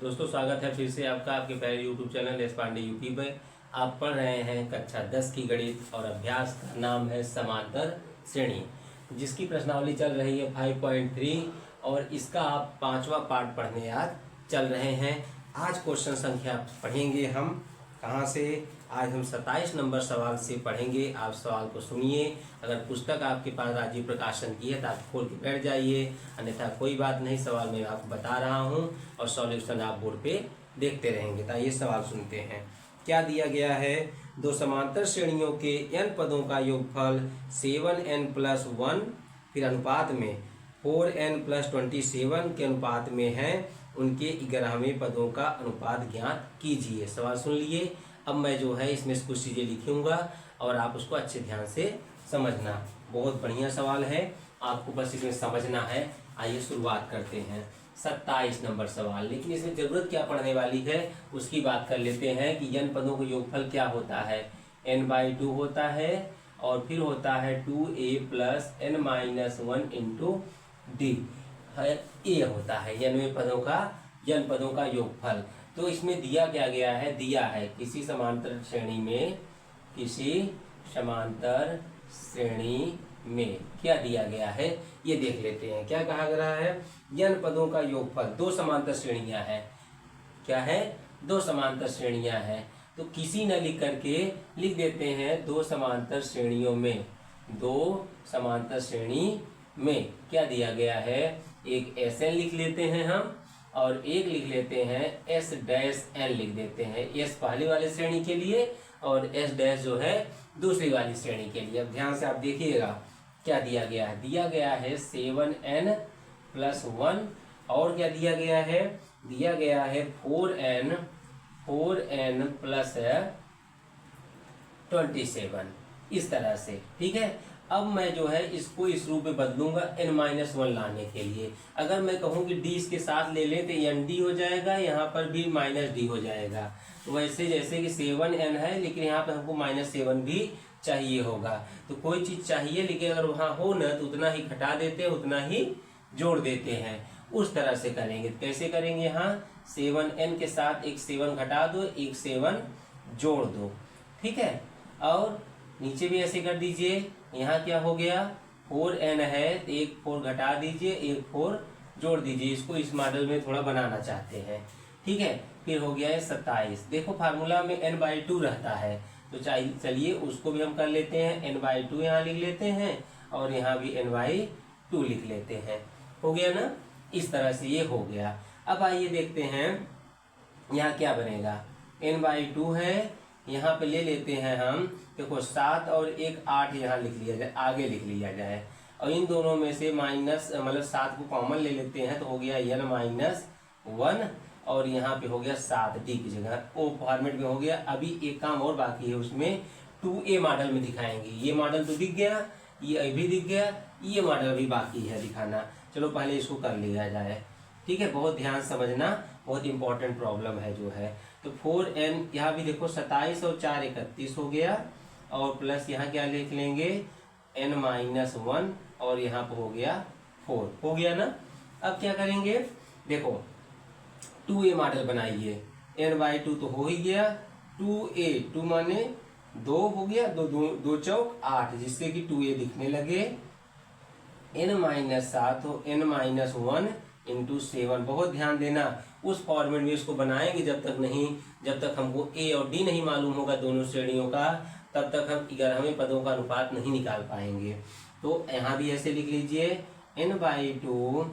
दोस्तों स्वागत है फिर से आपका आपके पहले YouTube channel S Pandey UP में। आप पढ़ रहे हैं कक्षा 10 की गणित और अभ्यास का नाम है समांतर श्रेणी, जिसकी प्रश्नावली चल रही है 5.3 और इसका आप 5वां पार्ट पढ़ने आज चल रहे हैं। आज क्वेश्चन संख्या पढ़ेंगे हम कहाँ से। आज हम 27 नंबर सवाल से पढ़ेंगे। आप सवाल को सुनिए। अगर पुस्तक आपके पास राजीव प्रकाशन की है तो आप खोल के बैठ जाइए, अन्यथा कोई बात नहीं, सवाल मैं आपको बता रहा हूँ और सॉल्यूशन आप बोर्ड पे देखते रहेंगे। तो ये सवाल सुनते हैं। क्या दिया गया है? दो समांतर श्रेणियों के n पदों का योगफल 7n+1 फिर अनुपात में 4n+27 के अनुपात में है, उनके 11वें पदों का अनुपात ज्ञात कीजिए। सवाल सुन लिए। अब मैं जो है इसमें कुछ चीज़ें लिखूंगा और आप उसको अच्छे ध्यान से समझना। बहुत बढ़िया सवाल है, आपको बस इसमें समझना है। आइए शुरुआत करते हैं। 27 नंबर सवाल, लेकिन इसमें ज़रूरत क्या पड़ने वाली है उसकी बात कर लेते हैं कि n पदों का योगफल क्या होता है। n/2 होता है और फिर होता है 2a + n-1 × d है, a होता है n पदों का योगफल। तो इसमें दिया क्या गया है? दिया है किसी समांतर श्रेणी में क्या दिया गया है ये देख लेते हैं। क्या कहा गया है? n पदों का योगफल। दो समांतर श्रेणियां हैं। क्या है? दो समांतर श्रेणियां हैं। तो किसी न लिख करके लिख देते हैं दो समांतर श्रेणियों में। दो समांतर श्रेणी में क्या दिया गया है? एक Sn लिख लेते हैं हम और एक लिख लेते हैं S-n लिख देते हैं। S पहली वाली श्रेणी के लिए और S- जो है दूसरी वाली श्रेणी के लिए। अब ध्यान से आप देखिएगा क्या दिया गया है। दिया गया है 7n+1 और क्या दिया गया है? दिया गया है 4n+27 इस तरह से। ठीक है। अब मैं जो है इसको इस रूप में बदलूंगा n-1 लाने के लिए। अगर मैं कहूँ कि d इसके साथ ले लें तो nd हो जाएगा, यहाँ पर भी -d हो जाएगा। तो वैसे जैसे कि 7n है लेकिन यहाँ पर हमको -7 भी चाहिए होगा। तो कोई चीज़ चाहिए लेकिन अगर वहाँ हो ना तो उतना ही घटा देते हैं, उतना ही जोड़ देते हैं। उस तरह से करेंगे। कैसे करेंगे? यहाँ 7n के साथ एक 7 घटा दो, एक 7 जोड़ दो। ठीक है। और नीचे भी ऐसे कर दीजिए। यहाँ क्या हो गया? 4n है तो एक 4 घटा दीजिए, एक 4 जोड़ दीजिए। इसको इस मॉडल में थोड़ा बनाना चाहते हैं। ठीक है। फिर हो गया है 27। देखो फार्मूला में n/2 रहता है तो चलिए उसको भी हम कर लेते हैं। n/2 यहाँ लिख लेते हैं और यहाँ भी n/2 लिख लेते हैं। हो गया ना? इस तरह से ये हो गया। अब आइए देखते हैं यहाँ क्या बनेगा। n/2 है, यहाँ पे ले लेते हैं हम। देखो 7 और 1 8 यहाँ लिख लिया जाए, आगे लिख लिया जाए और इन दोनों में से मतलब 7 को कॉमन ले लेते हैं तो हो गया n-1 और यहाँ पे हो गया 7d की जगह ओ फॉर्मेट में हो गया। अभी एक काम और बाकी है, उसमें 2a मॉडल में दिखाएंगे। ये मॉडल तो दिख गया, ये भी दिख गया, ये मॉडल भी बाकी है दिखाना। चलो पहले इसको कर लिया जाए। ठीक है। बहुत ध्यान समझना, बहुत इंपॉर्टेंट प्रॉब्लम है जो है। तो 4n यहाँ भी देखो 27 और 4 31 हो गया और प्लस यहाँ क्या लिख लेंगे? n-1 और यहाँ पर हो गया 4। हो गया ना? अब क्या करेंगे? देखो 2a मॉडल बनाइए। n/2 तो हो ही गया। 2a 2 माने 2 हो गया, 2 चौक 8 जिससे कि 2a दिखने लगे। n-7 हो n-1 × 7। बहुत ध्यान देना, उस फॉर्मेट में इसको बनाएंगे जब तक हमको a और d नहीं मालूम होगा दोनों श्रेणियों का, तब तक हम 11वें पदों का अनुपात नहीं निकाल पाएंगे। तो यहाँ भी ऐसे लिख लीजिए n/2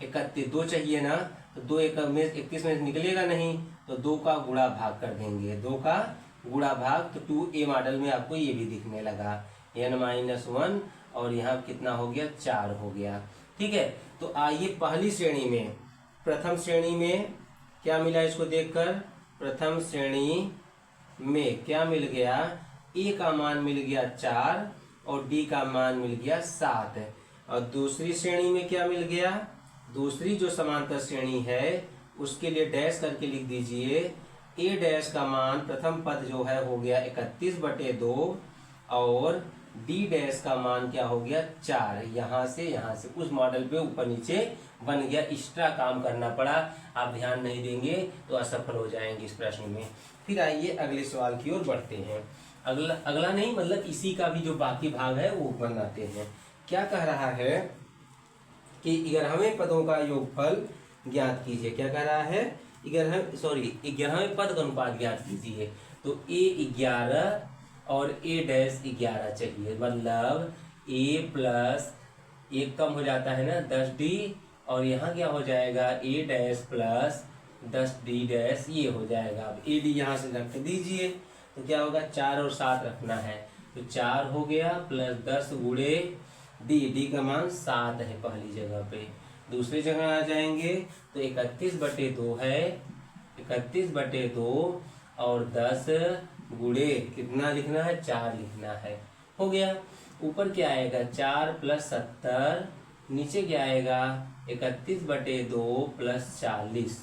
31 2 चाहिए ना, तो 2 21 में निकलेगा नहीं तो 2 का गुणा भाग कर देंगे। 2 का गुणा भाग तो 2a मॉडल में आपको ये भी दिखने लगा n-1 और यहाँ कितना हो गया? 4 हो गया। ठीक है। तो आइए पहली श्रेणी में, प्रथम श्रेणी में क्या मिला इसको देखकर। प्रथम श्रेणी में क्या मिल गया? a का मान मिल गया 4 और d का मान मिल गया 7। और दूसरी श्रेणी में क्या मिल गया? दूसरी जो समांतर श्रेणी है उसके लिए डैश करके लिख दीजिए। a डैश का मान प्रथम पद जो है हो गया 31/2 और डी डैश का मान क्या हो गया 4, यहाँ से उस मॉडल पे ऊपर नीचे बन गया, एक्स्ट्रा काम करना पड़ा। आप ध्यान नहीं देंगे तो असफल हो जाएंगे इस प्रश्न में। फिर आइए अगले सवाल की ओर बढ़ते हैं। अगला नहीं मतलब इसी का भी जो बाकी भाग है वो बनाते हैं। क्या कह रहा है कि 11वें पदों का योगफल ज्ञात कीजिए। क्या कह रहा है? 11वें पद का अनुपात ज्ञात कीजिए। तो a11 और a डैश 11 चाहिए, मतलब a प्लस एक कम हो जाता है ना 10d, और यहाँ क्या हो जाएगा a dash plus 10d dash, ये हो जाएगा। अब ad यहाँ से रख दीजिए तो क्या होगा 4 और 7 रखना है, तो 4 हो गया प्लस 10 गुणे d का मान 7 है पहली जगह पे। दूसरी जगह आ जाएंगे तो 31/2 है, 31/2 और 10 गुणे कितना लिखना है 4 लिखना है, हो गया। ऊपर क्या आएगा 4 प्लस 70, नीचे क्या आएगा 31/2 प्लस 40,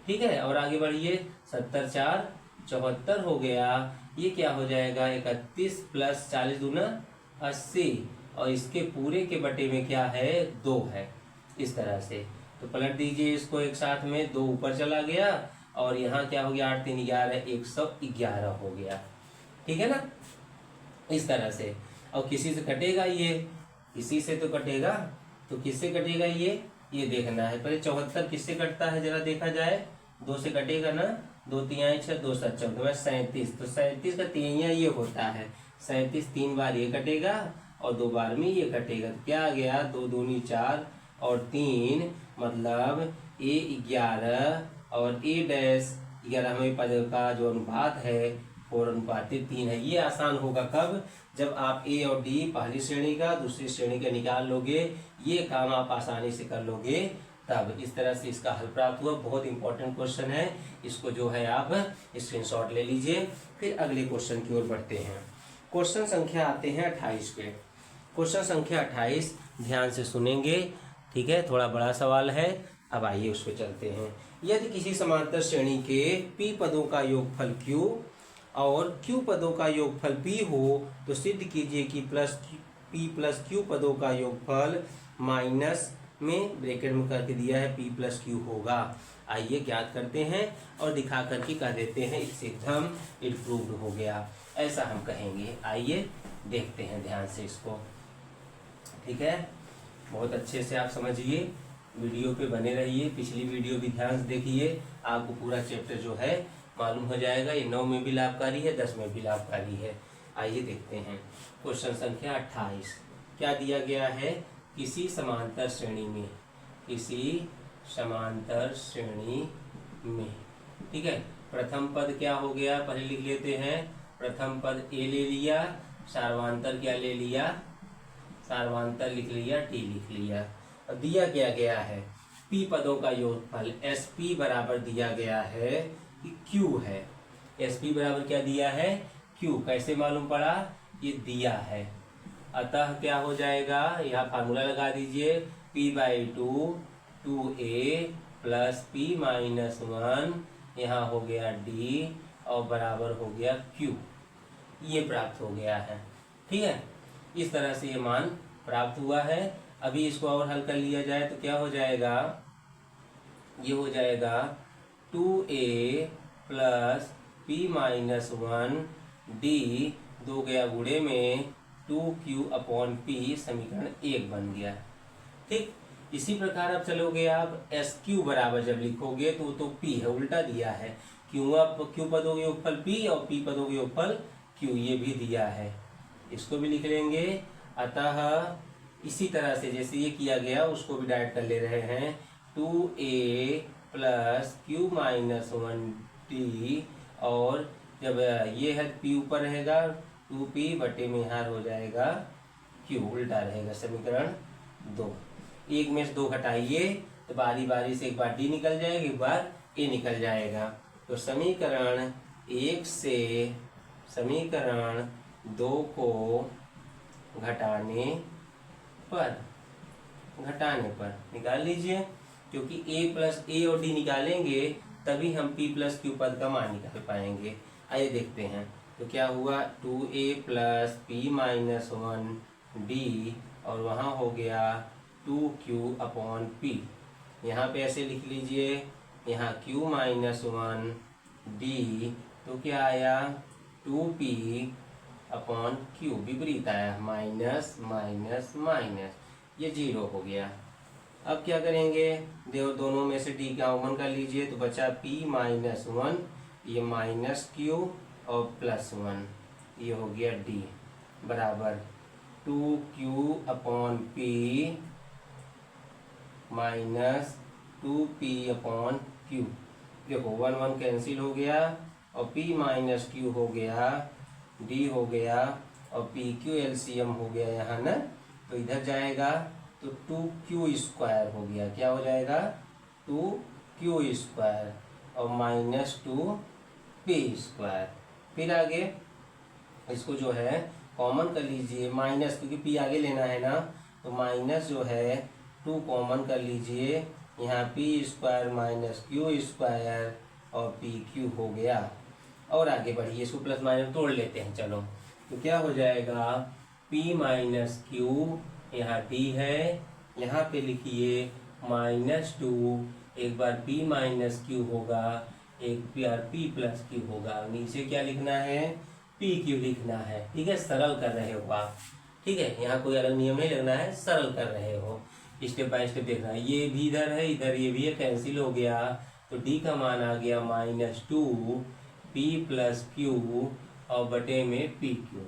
ठीक है। और आगे बढ़िए 70 4 74 हो गया। ये क्या हो जाएगा 31 प्लस 40 दूना 80, और इसके पूरे के बटे में क्या है 2 है, इस तरह से। तो पलट दीजिए इसको एक साथ में, 2 ऊपर चला गया और यहाँ क्या हो गया 8 3 11 111 हो गया, ठीक है ना, इस तरह से। और किसी से कटेगा ये, किसी से तो कटेगा, तो किससे कटेगा ये देखना है। पहले 74 किससे कटता है जरा देखा जाए, 2 से कटेगा ना, 2 तिहाई 6 2 7 14 37, तो 37 का तिहाइयाँ ये होता है, 37 3 बार ये कटेगा और 2 बार में ये कटेगा, तो क्या आ गया 2 दूनी 4 और 3, मतलब a11 और a डैश 11वें पद का जो अनुपात है 4:3 है। ये आसान होगा कब, जब आप a और d पहली श्रेणी का दूसरी श्रेणी का निकाल लोगे, ये काम आप आसानी से कर लोगे तब। इस तरह से इसका हल प्राप्त हुआ। बहुत इंपॉर्टेंट क्वेश्चन है, इसको जो है आप स्क्रीनशॉट ले लीजिए। फिर अगले क्वेश्चन की ओर बढ़ते हैं। क्वेश्चन संख्या आते हैं 28 पे। क्वेश्चन संख्या 28 ध्यान से सुनेंगे, ठीक है, थोड़ा बड़ा सवाल है। अब आइए उस पर चलते हैं। यदि किसी समांतर श्रेणी के p पदों का योगफल q और q पदों का योगफल p हो तो सिद्ध कीजिए कि p प्लस q पदों का योगफल माइनस में ब्रैकेट में करके दिया है p प्लस q होगा। आइए ज्ञात करते हैं और दिखा करके कह देते हैं इससे एकदम इट प्रूव्ड हो गया, ऐसा हम कहेंगे। आइए देखते हैं ध्यान से इसको, ठीक है। बहुत अच्छे से आप समझिए, वीडियो पे बने रहिए, पिछली वीडियो भी ध्यान से देखिए, आपको पूरा चैप्टर जो है मालूम हो जाएगा। ये 9 में भी लाभकारी है, 10 में भी लाभकारी है। आइए देखते हैं क्वेश्चन संख्या 28। क्या दिया गया है, किसी समांतर श्रेणी में, किसी समांतर श्रेणी में, ठीक है। प्रथम पद क्या हो गया पहले लिख लेते हैं। प्रथम पद a ले लिया, सार्वांतर क्या ले लिया, सार्वांतर लिख लिया, t लिख लिया। अब दिया क्या गया है p पदों का योगफल sp बराबर दिया गया है कि q है। sp बराबर क्या दिया है q, कैसे मालूम पड़ा, ये दिया है। अतः क्या हो जाएगा, यहाँ फार्मूला लगा दीजिए, p/2 2a प्लस p-1 यहाँ हो गया d और बराबर हो गया q, ये प्राप्त हो गया है, ठीक है। इस तरह से ये मान प्राप्त हुआ है। अभी इसको और हल कर लिया जाए तो क्या हो जाएगा, ये हो जाएगा 2a प्लस p-1 d, 2 गया गुणे में 2q/p, समीकरण 1 बन गया, ठीक। इसी प्रकार अब चलोगे आप sq बराबर जब लिखोगे तो p है, उल्टा दिया है, q पदों के योगफल p और p पदों के योगफल q, ये भी दिया है, इसको भी लिख लेंगे। अतः इसी तरह से जैसे ये किया गया उसको भी डायरेक्ट कर ले रहे हैं, 2a प्लस q-1 d, और जब ये है p ऊपर रहेगा 2p बटे में यहाँ हो जाएगा q, उल्टा रहेगा, समीकरण 2। 1 में से 2 घटाइए तो बारी बारी से एक बार d निकल जाएगा, एक बार a निकल जाएगा। तो समीकरण 1 से समीकरण 2 को घटाने पर निकाल लीजिए, क्योंकि a और d निकालेंगे तभी हम p प्लस q पद का मान निकाल पाएंगे। आइए देखते हैं तो क्या हुआ 2a plus P minus 1d और वहाँ हो गया 2q अपॉन पी। यहाँ पे ऐसे लिख लीजिए, यहाँ q माइनस 1d तो क्या आया 2p अपॉन q, विपरीत आया, माइनस माइनस माइनस, ये 0 हो गया। अब क्या करेंगे, देखो दोनों में से d कॉमन कर लीजिए तो बचा p माइनस 1, ये माइनस q और प्लस 1, ये हो गया d बराबर 2q upon p minus 2p upon q। देखो 1 1 कैंसिल हो गया और p माइनस q हो गया, d हो गया और पी क्यू एलसीएम हो गया यहाँ ना, तो इधर जाएगा तो 2q स्क्वायर हो गया, क्या हो जाएगा 2q स्क्वायर और माइनस 2p स्क्वायर। फिर आगे इसको जो है कॉमन कर लीजिए, माइनस क्योंकि p आगे लेना है ना, तो माइनस जो है 2 कॉमन कर लीजिए, यहाँ p square minus q square और पी क्यू हो गया। और आगे बढ़िए, इसको प्लस माइनस तोड़ लेते हैं, चलो तो क्या हो जाएगा p माइनस क्यू, यहाँ d है, यहाँ पे लिखिए माइनस 2, एक बार p माइनस क्यू होगा, एक बार p प्लस क्यू होगा, नीचे क्या लिखना है पी क्यू लिखना है। ठीक है, सरल कर रहे हो आप, ठीक है, यहाँ कोई अलग नियम नहीं लगना है, सरल कर रहे हो, स्टेप बाय स्टेप देखना है। ये भी इधर है, इधर ये भी है, कैंसिल हो गया तो d का मान आ गया माइनस 2 p प्लस क्यू और बटे में पी क्यू।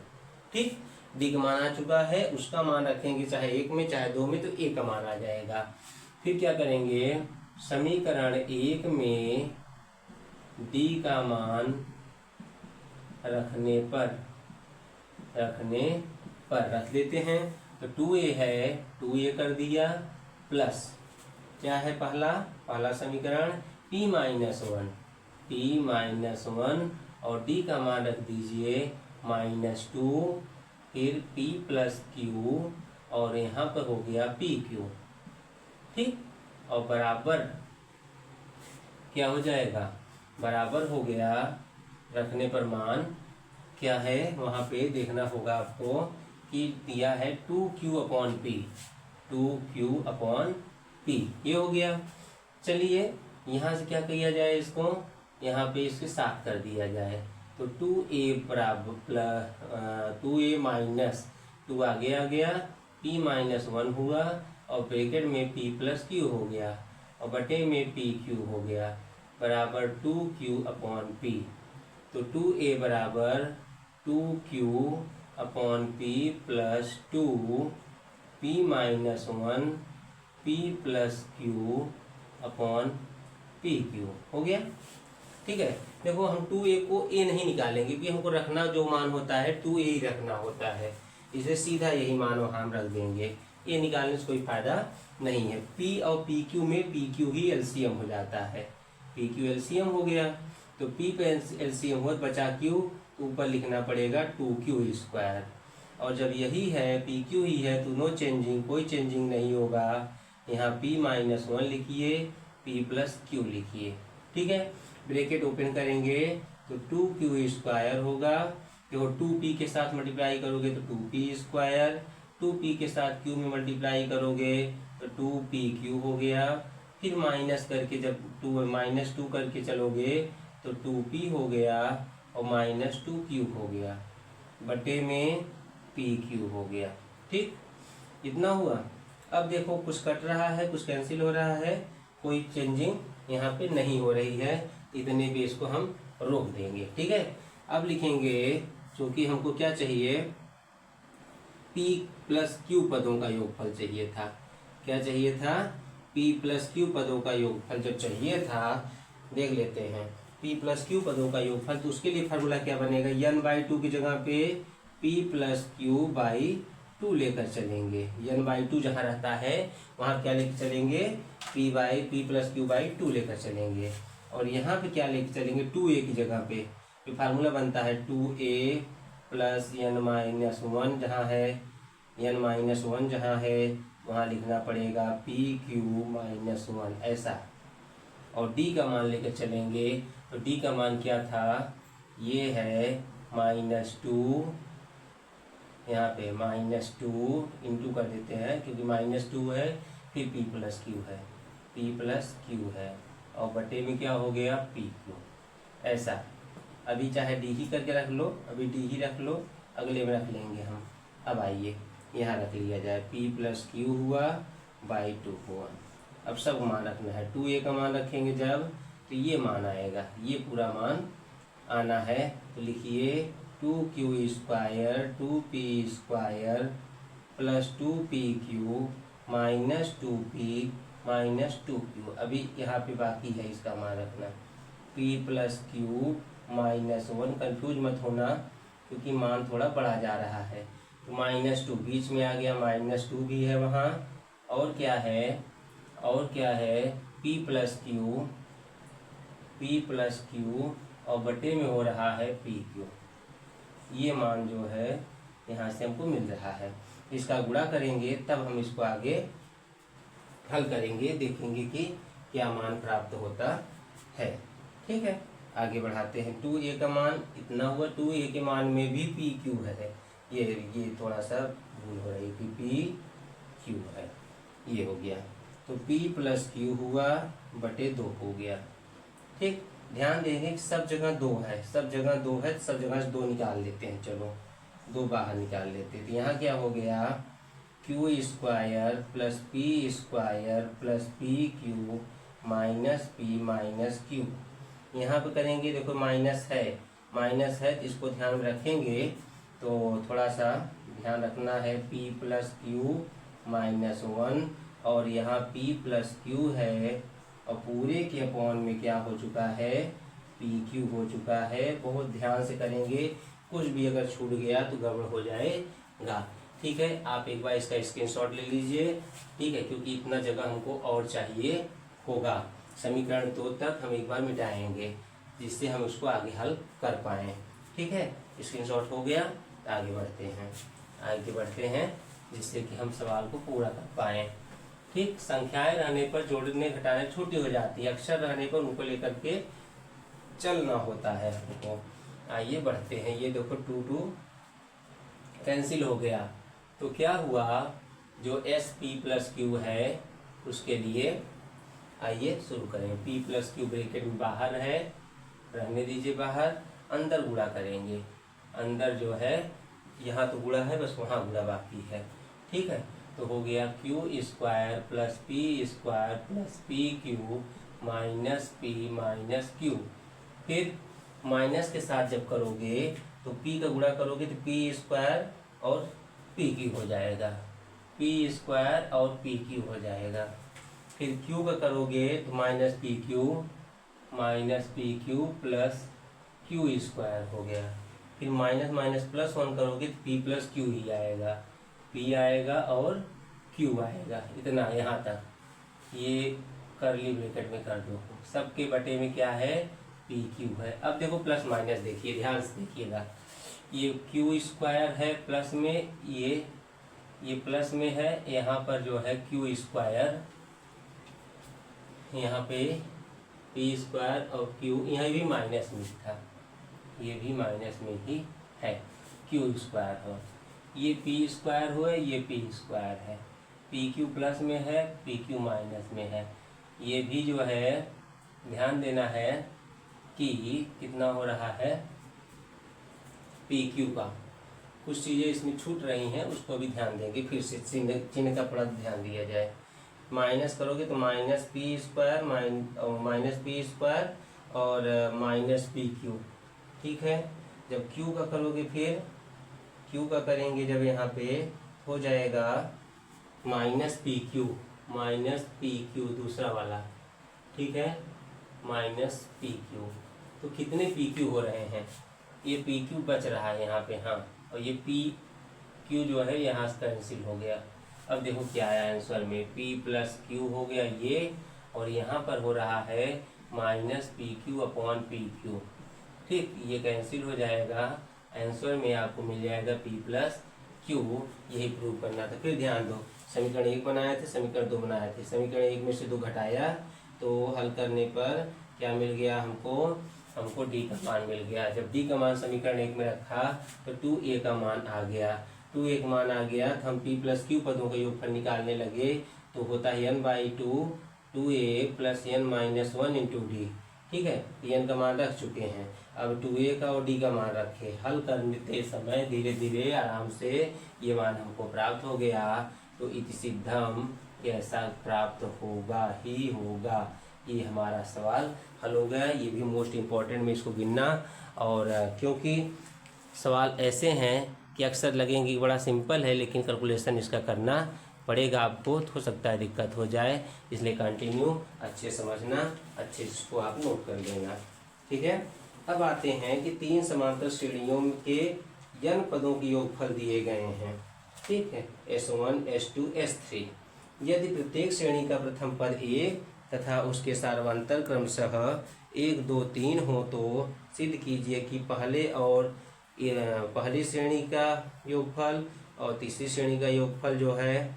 ठीक, d का मान आ चुका है, उसका मान रखेंगे चाहे 1 में चाहे 2 में, तो a का मान आ जाएगा। फिर क्या करेंगे, समीकरण 1 में d का मान रखने पर रख लेते हैं, तो 2a है, 2a कर दिया, प्लस क्या है पहला समीकरण p माइनस 1 और d का मान रख दीजिए माइनस 2, फिर p प्लस क्यू और यहाँ पर हो गया पी क्यू। ठीक, और बराबर क्या हो जाएगा, बराबर हो गया, रखने पर मान क्या है वहाँ पे देखना होगा आपको कि दिया है 2q upon P, 2q upon P, ये हो गया। चलिए यहाँ से क्या किया जाए, इसको यहाँ पे इसके साथ कर दिया जाए, तो 2a बराबर प्लस 2a माइनस 2 आगे आ गया, p माइनस 1 हुआ और ब्रैकेट में p प्लस क्यू हो गया और बटे में पी क्यू हो गया, बराबर 2q अपॉन पी। तो 2a बराबर 2q upon P plus 2 p minus 1 p plus Q upon P Q हो गया। ठीक है, देखो हम 2a को a नहीं निकालेंगे क्योंकि हमको रखना जो मान होता है 2a ही रखना होता है, इसे सीधा यही मान वहाँ हम रख देंगे, a निकालने से कोई फायदा नहीं है। p और पी क्यू में पी क्यू ही एलसीएम हो जाता है, पी क्यू एलसीएम हो गया, तो p पे एलसीएम हो बचा q, ऊपर लिखना पड़ेगा 2q स्क्वायर, और जब यही है पी क्यू ही है तो नो चेंजिंग, कोई चेंजिंग नहीं होगा, यहाँ p माइनस 1 लिखिए, p प्लस क्यू लिखिए। ठीक है, ब्रैकेट ओपन करेंगे तो 2q स्क्वायर होगा, देखो 2p के साथ मल्टीप्लाई करोगे तो 2p स्क्वायर, 2p के साथ q में मल्टीप्लाई करोगे तो 2pq हो गया, फिर माइनस करके जब माइनस 2 करके चलोगे तो 2p हो गया और माइनस 2q हो गया, बटे में pq हो गया। ठीक, इतना हुआ। अब देखो कुछ कट रहा है, कुछ कैंसिल हो रहा है, कोई चेंजिंग यहाँ पे नहीं हो रही है, इतने भी इसको हम रोक देंगे। ठीक है, अब लिखेंगे, क्योंकि हमको क्या चाहिए, p प्लस क्यू पदों का योगफल चाहिए था। क्या चाहिए था, p प्लस क्यू पदों का योगफल जब चाहिए था, देख लेते हैं p प्लस क्यू पदों का योगफल, तो उसके लिए फार्मूला क्या बनेगा, n/2 की जगह पे p प्लस क्यू बाई 2 लेकर चलेंगे, n/2 जहाँ रहता है वहाँ क्या लेकर चलेंगे, p प्लस क्यू बाई 2 लेकर चलेंगे, और यहाँ पे क्या लेकर चलेंगे 2a की जगह पे, तो फार्मूला बनता है 2a प्लस n-1 जहाँ है, n-1 जहाँ है वहाँ लिखना पड़ेगा pq-1 ऐसा, और d का मान लेकर चलेंगे, तो d का मान क्या था, ये है -2, यहाँ पे -2 इंटू कर देते हैं क्योंकि -2 है, फिर p प्लस क्यू है, p प्लस क्यू है और बटे में क्या हो गया पी क्यू। ऐसा अभी चाहे डी ही करके रख लो, अभी डी ही रख लो, अगले में रख लेंगे हम। अब आइए यहाँ रख लिया जाए, p प्लस क्यू हुआ बाई 2 हुआ। अब सब मान रखना है, 2a का मान रखेंगे जब तो ये मान आएगा, ये पूरा मान आना है। तो लिखिए 2q square 2p square plus 2pq minus 2p minus 2q। अभी यहाँ पे बाकी है इसका मान रखना, p प्लस क्यू -1, कंफ्यूज मत होना क्योंकि मान थोड़ा बढ़ा जा रहा है। तो -2 बीच में आ गया, -2 भी है वहाँ, और क्या है, और क्या है p प्लस क्यू और बटे में हो रहा है पी क्यू। ये मान जो है यहाँ से हमको मिल रहा है। इसका गुणा करेंगे तब हम इसको आगे हल करेंगे, देखेंगे कि क्या मान प्राप्त होता है। ठीक है, आगे बढ़ाते हैं। 2a का मान इतना हुआ, 2a के मान में भी पी क्यू है, ये थोड़ा सा भूल हो रही थी, पी क्यू है, ये हो गया। तो p प्लस क्यू हुआ बटे 2 हो गया। ठीक, ध्यान देंगे कि सब जगह 2 है, सब जगह 2 है, सब जगह से 2 निकाल लेते हैं। चलो 2 बाहर निकाल लेते हैं। तो यहाँ क्या हो गया, Q square plus P square plus P Q minus P minus Q. यहाँ पे करेंगे, देखो माइनस है तो इसको ध्यान में रखेंगे, तो थोड़ा सा ध्यान रखना है। p प्लस क्यू -1 और यहाँ p प्लस क्यू है और पूरे के अपॉन में क्या हो चुका है, पी क्यू हो चुका है। बहुत ध्यान से करेंगे, कुछ भी अगर छूट गया तो गड़बड़ हो जाएगा। ठीक है, आप एक बार इसका स्क्रीनशॉट ले लीजिए। ठीक है, क्योंकि इतना जगह हमको और चाहिए होगा। समीकरण 2 तक हम एक बार मिटाएंगे जिससे हम उसको आगे हल कर पाएँ। ठीक है, स्क्रीनशॉट हो गया, आगे बढ़ते हैं जिससे कि हम सवाल को पूरा कर पाएँ। ठीक, संख्याएं रहने पर जोड़ने घटाने छोटी हो जाती है, अक्षर रहने पर उनको लेकर के चलना होता है हमको। आइए बढ़ते हैं। ये देखो 2 कैंसिल हो गया, तो क्या हुआ, जो एस पी प्लस क्यू है उसके लिए आइए शुरू करें। p प्लस क्यू ब्रैकेट में बाहर है, रहने दीजिए बाहर, अंदर गुणा करेंगे। अंदर जो है यहाँ तो गुणा है, बस वहाँ गुणा बाकी है। ठीक है, तो हो गया Q square plus P square plus P Q minus P minus Q. फिर माइनस के साथ जब करोगे तो p का गुणा करोगे तो पी स्क्वायर और पी क्यू हो जाएगा, पी स्क्वायर और पी क्यू हो जाएगा। फिर q का करोगे तो minus P Q plus Q square हो गया। फिर माइनस माइनस प्लस 1 करोगे तो p प्लस क्यू ही आएगा, p आएगा और q आएगा। इतना यहाँ तक, ये करली ब्रैकेट में कर दो, सबके बटे में क्या है, पी क्यू है। अब देखो प्लस माइनस देखिए, ध्यान से देखिएगा, ये क्यू स्क्वायर है प्लस में, ये प्लस में है, यहाँ पर जो है क्यू स्क्वायर, यहाँ पे पी स्क्वायर और क्यू, यहाँ भी माइनस में था, ये भी माइनस में ही है, क्यू स्क्वायर हो, ये पी स्क्वायर हो, ये पी स्क्वायर है, पी क्यू प्लस में है, पी क्यू माइनस में है। ये भी जो है ध्यान देना है कि कितना हो रहा है, पी क्यू का कुछ चीज़ें इसमें छूट रही हैं, उसको भी ध्यान देंगे। फिर से चिन्ह का थोड़ा ध्यान दिया जाए। माइनस करोगे तो minus P square minus P square और माइनस पी क्यू। ठीक है, जब क्यू का करोगे, फिर क्यू का करेंगे जब यहाँ पे हो जाएगा माइनस पी क्यू दूसरा वाला। ठीक है, माइनस पी क्यू, तो कितने पी क्यू हो रहे हैं, ये पी क्यू बच रहा है यहाँ पे, हाँ, और ये पी क्यू जो है यहाँ से कैंसिल हो गया। अब देखो क्या आया आंसर में, p प्लस क्यू हो गया ये, और यहाँ पर हो रहा है minus P Q upon P Q. ठीक, ये कैंसिल हो जाएगा, आंसर में आपको मिल जाएगा p प्लस क्यू। यही प्रूव करना था। फिर ध्यान दो, समीकरण 1 बनाए थे, समीकरण 2 बनाए थे, समीकरण 1 में से 2 घटाया तो हल करने पर क्या मिल गया हमको, हमको डी का मान मिल गया। जब डी का मान समीकरण 1 में रखा तो 2a का मान आ गया। 2a का मान आ गया तो हम p प्लस q पदों का योगफल निकालने लगे तो होता है n/2 2a plus n minus 1 into D. ठीक है, n का मान रख चुके हैं, अब 2a का और d का मान रखे। हल करते समय धीरे धीरे आराम से ये मान हमको प्राप्त हो गया। तो इति सिद्धम, ऐसा प्राप्त होगा ही होगा। ये हमारा सवाल हल हो गया। ये भी मोस्ट इम्पॉर्टेंट में इसको गिनना, और क्योंकि सवाल ऐसे हैं कि अक्सर लगेंगे बड़ा सिंपल है, लेकिन कैलकुलेशन इसका करना पड़ेगा आपको, तो हो सकता है दिक्कत हो जाए, इसलिए कंटिन्यू अच्छे समझना, अच्छे इसको आप नोट कर लेना। ठीक है, अब आते हैं कि 3 समांतर श्रेणियों के n पदों के योगफल दिए गए हैं। ठीक है, S1 S2 S3। यदि प्रत्येक श्रेणी का प्रथम पद 1 तथा उसके सार्वंतर क्रमशः 1 2 3 हो तो सिद्ध कीजिए कि पहली श्रेणी का योगफल और तीसरी श्रेणी का योगफल जो है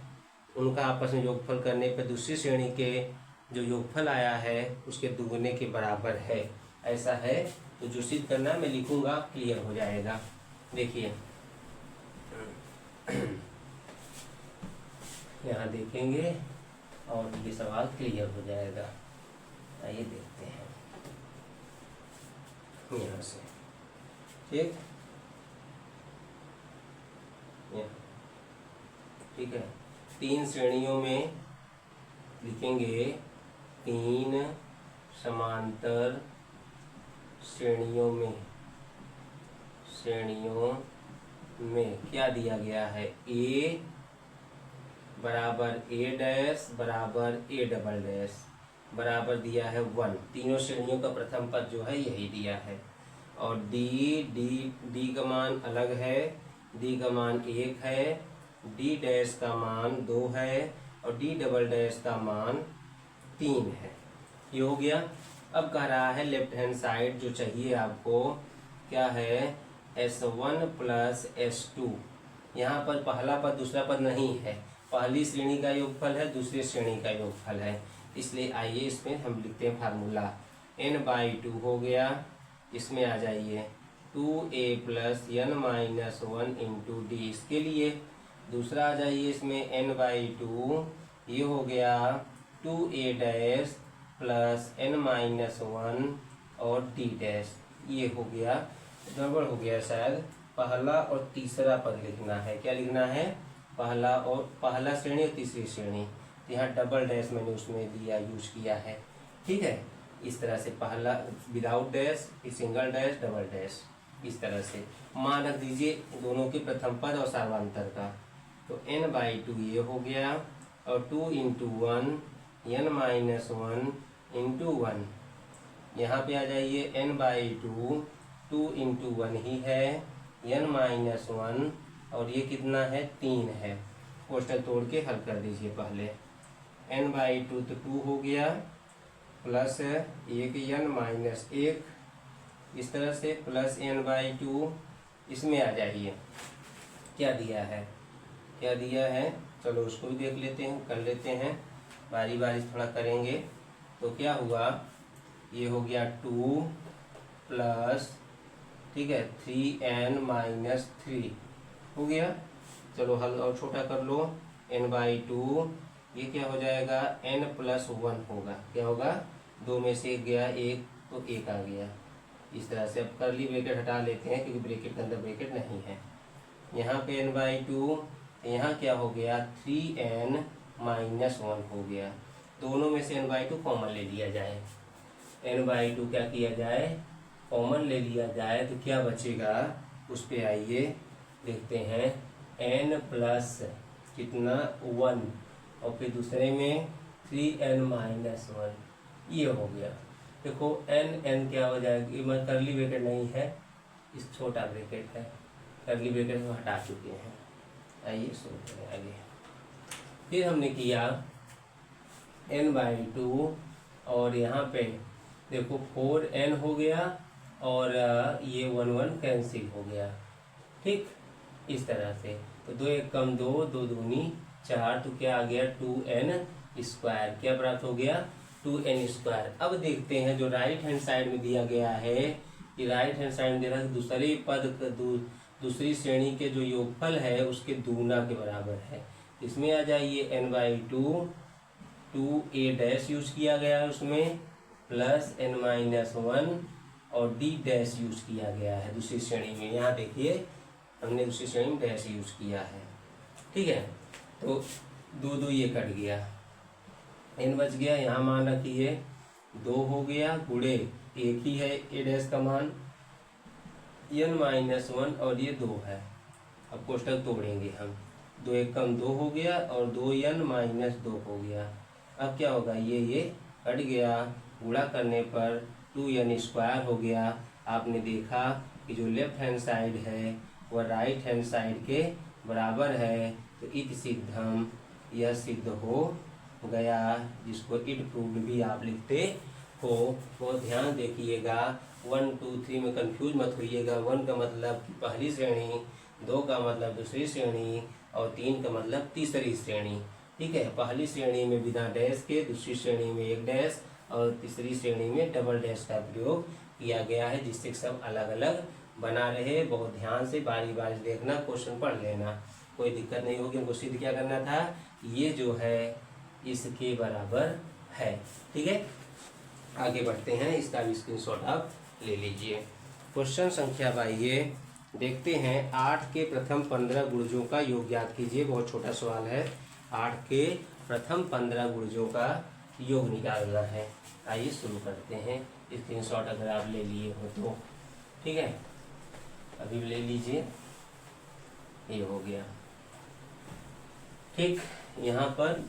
उनका आपस में योगफल करने पर दूसरी श्रेणी के जो योगफल आया है उसके दुगुने के बराबर है। ऐसा है तो जो सिद्ध करना मैं लिखूंगा, क्लियर हो जाएगा। देखिए यहाँ देखेंगे और ये सवाल क्लियर हो जाएगा। आइए देखते हैं यहाँ से। ठीक, ठीक है, 3 श्रेणियों में लिखेंगे, 3 समांतर श्रेणियों में क्या दिया गया है, a बराबर a डैश बराबर a डबल डैश बराबर दिया है 1। तीनों श्रेणियों का प्रथम पद जो है यही दिया है। और d का मान अलग है, d का मान 1 है, d डैश का मान 2 है और d डबल डैश का मान 3 है। ये हो गया। अब कह रहा है लेफ्ट हैंड साइड जो चाहिए आपको, क्या है, S1 प्लस S2। यहाँ पर पहला पद दूसरा पद नहीं है, पहली श्रेणी का योगफल है, दूसरी श्रेणी का योगफल है। इसलिए आइए इसमें हम लिखते हैं फार्मूला, n/2 हो गया, इसमें आ जाइए 2a plus n minus 1 into D. इसके लिए दूसरा आ जाइए इसमें n/2, ये हो गया 2a dash plus n minus 1 और d डैश। ये हो गया, गड़बड़ हो गया शायद, पहला और तीसरा पद लिखना है। क्या लिखना है, पहला श्रेणी और तीसरी श्रेणी। यहाँ डबल डैश मैंने उसमें दिया, यूज किया है। ठीक है, इस तरह से पहला विदाउट डैश, फिर सिंगल डैश, डबल डैश, इस तरह से मान रख दीजिए दोनों के प्रथम पद और सार्वंतर का। तो n/2 ये हो गया और 2 इंटू 1 n माइनस 1 इंटू 1। यहाँ पे आ जाइए n/2 2 इंटू 1 ही है, n माइनस 1 और ये कितना है, 3 है। क्वेश्चन तोड़ के हल कर दीजिए। पहले n/2 तो 2 हो गया, प्लस 1 n माइनस 1, इस तरह से प्लस n/2। इसमें आ जाइए क्या दिया है, चलो उसको भी देख लेते हैं, कर लेते हैं, बारी बारी थोड़ा करेंगे। तो क्या हुआ, ये हो गया 2 प्लस, ठीक है, 3n माइनस 3 हो गया। चलो हल और छोटा कर लो, n/2 ये क्या हो जाएगा, n प्लस 1 होगा। क्या होगा, 2 में से 1 गया, 1 तो 1 आ गया। इस तरह से अब कर्ली ब्रैकेट हटा लेते हैं क्योंकि ब्रैकेट के अंदर ब्रैकेट नहीं है। यहाँ पे n/2, यहाँ क्या हो गया, 3n माइनस 1 हो गया। दोनों में से n/2 कॉमन ले लिया जाए, n/2 क्या किया जाए, कॉमन ले लिया जाए, तो क्या बचेगा, उस पे आइए देखते हैं। n प्लस कितना 1 और फिर दूसरे में 3n माइनस 1, ये हो गया। देखो n क्या हो जाएगी, मैं कर्ली ब्रैकेट नहीं है, इस छोटा ब्रैकेट है, कर्ली ब्रैकेट में हटा चुके हैं। आइए शुरू करें आगे। फिर हमने किया n/2 और यहाँ पे देखो 4n हो गया और ये 1 कैंसिल हो गया। ठीक, इस तरह से तो 2 1 कम 2, 2 दूनी 4, तो क्या आ गया 2n स्क्वायर। क्या प्राप्त हो गया, 2n²। अब देखते हैं जो राइट हैंड साइड में दिया गया है, कि राइट हैंड साइड में दे रहा है दूसरे पद दूसरी श्रेणी के जो योगफल है उसके दूना के बराबर है। इसमें आ जाइए n/2 2a' यूज किया गया है उसमें, प्लस n-1 और d' यूज किया गया है दूसरी श्रेणी में। यहाँ देखिए हमने दूसरी श्रेणी में डैश यूज किया है, ठीक है। तो 2 ये कट गया, n बच गया, यहाँ मान रखिए 2 हो गया, गुणे एक ही है a' का मान n-1 और ये 2 है। अब कोष्टक तोड़ेंगे हम, 2 1 कम 2 हो गया और 2n-2 हो गया। अब क्या होगा, ये कट गया, गुणा करने पर 2n² हो गया। आपने देखा कि जो लेफ्ट हैंड साइड है वह राइट हैंड साइड के बराबर है, तो इति सिद्धम, यह सिद्ध हो गया, जिसको इट प्रूव्ड भी आप लिखते हो। बहुत ध्यान देखिएगा, 1 2 3 में कंफ्यूज मत होइएगा। 1 का मतलब कि पहली श्रेणी, 2 का मतलब दूसरी श्रेणी और 3 का मतलब तीसरी श्रेणी, ठीक है। पहली श्रेणी में बिना डैश के, दूसरी श्रेणी में एक डैश और तीसरी श्रेणी में डबल डैश का प्रयोग किया गया है, जिससे सब अलग अलग बना रहे। बहुत ध्यान से बारी बारी देखना, क्वेश्चन पढ़ लेना, कोई दिक्कत नहीं होगी। हमको सिद्ध क्या करना था, ये जो है इसके बराबर है, ठीक है। आगे बढ़ते हैं, इसका भी स्क्रीनशॉट आप ले लीजिए। क्वेश्चन संख्या 22 देखते हैं, 8 के प्रथम 15 गुणजों का योग ज्ञात कीजिए। बहुत छोटा सवाल है, 8 के प्रथम 15 गुणजों का योग निकालना है। आइए शुरू करते हैं। स्क्रीनशॉट अगर आप ले लिए हो तो, ठीक है, अभी ले लीजिए। ये हो गया, ठीक। यहाँ पर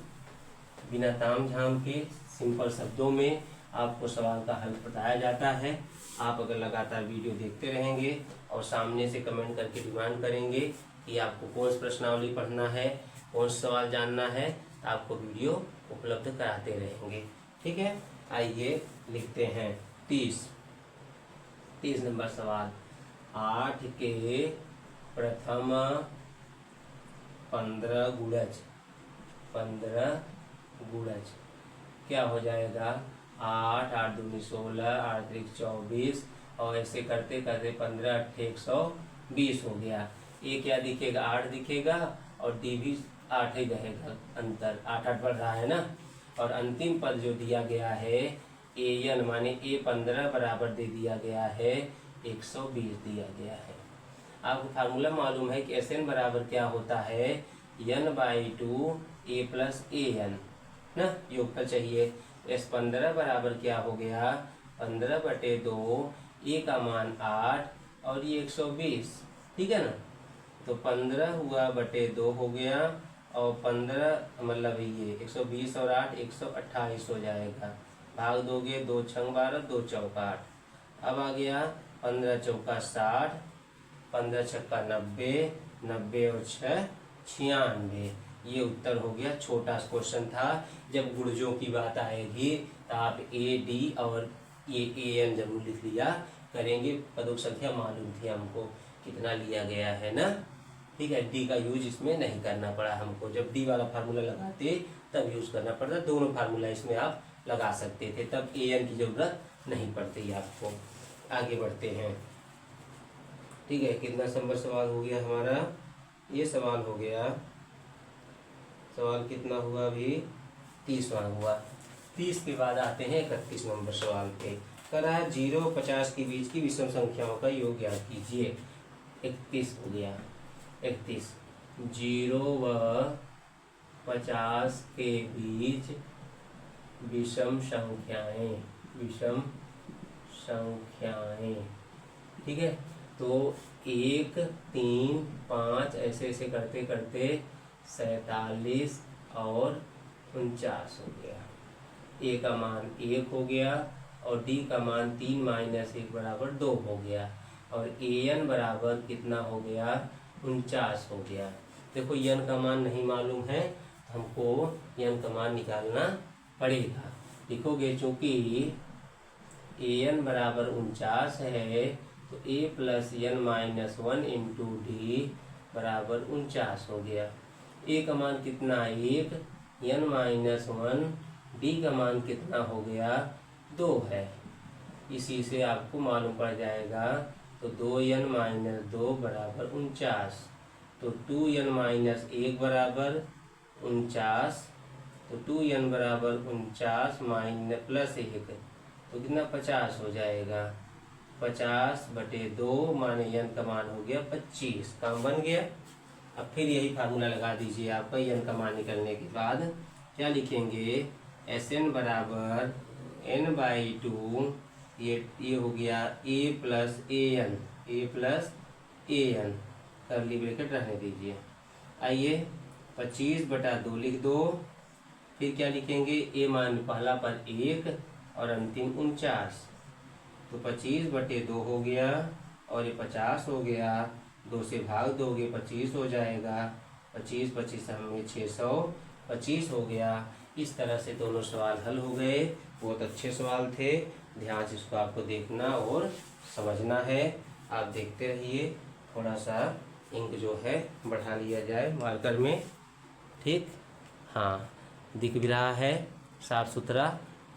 बिना ताम झाम के सिंपल शब्दों में आपको सवाल का हल बताया जाता है। आप अगर लगातार वीडियो देखते रहेंगे और सामने से कमेंट करके डिमांड करेंगे कि आपको कौन सा प्रश्नावली पढ़ना है, कौन सा सवाल जानना है, तो आपको वीडियो उपलब्ध कराते रहेंगे, ठीक है। आइए लिखते हैं 30 नंबर सवाल। 8 के प्रथम 15 गुणज क्या हो जाएगा, 8 8 दूनी 16 8 3 24 और ऐसे करते करते 15 8 120 हो गया। ए क्या दिखेगा, 8 दिखेगा और डी भी 8 ही रहेगा, अंतर 8 8 बढ़ रहा है ना। और अंतिम पद जो दिया गया है an माने a15 बराबर दे दिया गया है 120 दिया गया है। आपको फार्मूला मालूम है कि Sn बराबर क्या होता है, n/2 a + an ना, योगफल चाहिए। S15 बराबर क्या हो गया, 15/2, a का मान 8 और ये 120, ठीक है ना। तो 15 हुआ बटे 2 हो गया और 15 मतलब ये 120 और 8 128 हो जाएगा। भाग दोगे, 2 छंग 12 2 चौका 8। अब आ गया 15 चौका 60, 15 छक्का 90, 90 और 6 96। ये उत्तर हो गया। छोटा क्वेश्चन था। जब गुणजों की बात आएगी तो आप ए डी और ये an जरूर लिख लिया करेंगे। पदों की संख्या मालूम थी हमको कितना लिया गया है ना, ठीक है। डी का यूज इसमें नहीं करना पड़ा हमको। जब डी वाला फार्मूला लगाते तब यूज करना पड़ता, दोनों फार्मूला इसमें आप लगा सकते थे, तब an की जरूरत नहीं पड़ती आपको। आगे बढ़ते हैं, ठीक है। कितना नंबर सवाल हो गया हमारा, ये सवाल हो गया, सवाल कितना हुआ अभी, 30वां हुआ। 30 के बाद आते हैं 31 नंबर सवाल पे। कह रहा है 0 और 50 के बीच की विषम संख्याओं का योग ज्ञात कीजिए। 31 हो गया, 31 0 व 50 के बीच विषम संख्याएं, ठीक है। तो 1 3 5 ऐसे ऐसे करते करते 47 और 49 हो गया। ए का मान 1 हो गया और डी का मान 3 - 1 बराबर 2 हो गया और an बराबर कितना हो गया, 49 हो गया। देखो n का मान नहीं मालूम है, हमको n का मान निकालना पड़ेगा। लिखोगे चूंकि an बराबर 49 है तो a + n - 1 × d बराबर 49 हो गया। a का मान कितना, 1, n - 1 डी का मान कितना हो गया 2 है। इसी से आपको मालूम पड़ जाएगा। तो 2n-2 बराबर 49। तो 2n-1 बराबर 49। तो 2n बराबर 49 माइनस प्लस 1 तो कितना 50 हो जाएगा। 50/2 माने n का मान हो गया 25। काम बन गया। अब फिर यही फार्मूला लगा दीजिए आपका n का मान निकलने के बाद। क्या लिखेंगे Sn बराबर n/2 ये हो गया a प्लस an करली ब्रैकेट रहने दीजिए। आइए 25/2 लिख दो। फिर क्या लिखेंगे a मान पहला पर 1 और अंतिम 49। तो 25/2 हो गया और ये 50 हो गया। 2 से भाग दोगे 25 हो जाएगा। 25 हमें 625 हो गया। इस तरह से दोनों सवाल हल हो गए। बहुत अच्छे सवाल थे। ध्यान से इसको आपको देखना और समझना है। आप देखते रहिए। थोड़ा सा इंक जो है बढ़ा लिया जाए मार्कर में। ठीक, हाँ दिख भी रहा है साफ सुथरा।